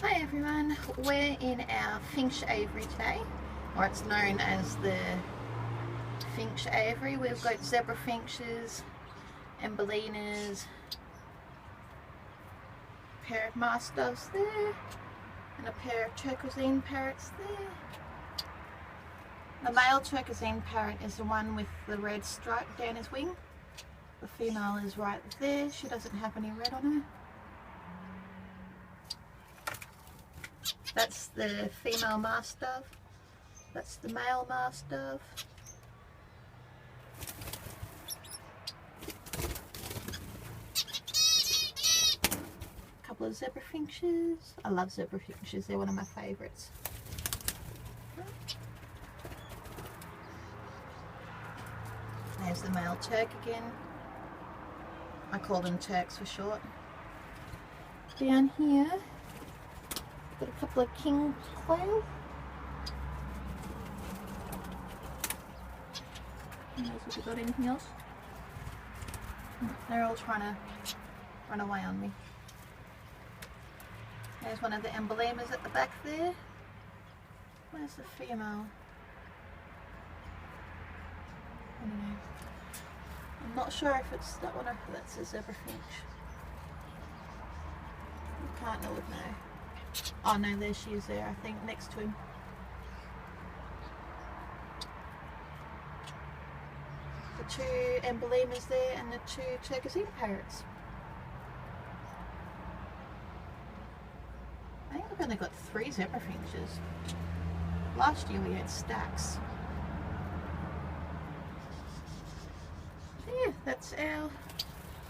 Hi everyone, we're in our finch aviary today, or it's known as the finch aviary. We've got zebra finches, embolinas, a pair of mastiffs there, and a pair of turquoisine parrots there. The male turquoisine parrot is the one with the red stripe down his wing. The female is right there, she doesn't have any red on her. That's the female mastiff. That's the male mastiff. A couple of zebra finches. I love zebra finches, they're one of my favourites. There's the male Turk again. I call them Turks for short. Down here, got a couple of king quail. Have we got anything else? They're all trying to run away on me. There's one of the embolimas at the back there. Where's the female? Anyway, I'm not sure if it's that one or if that's a zebra finch. I can't know it now. Oh no, there she is there, I think, next to him. The two embolimas there and the two turquoisine parrots. I think I've only got 3 zebra finches. Last year we had stacks. Yeah, that's our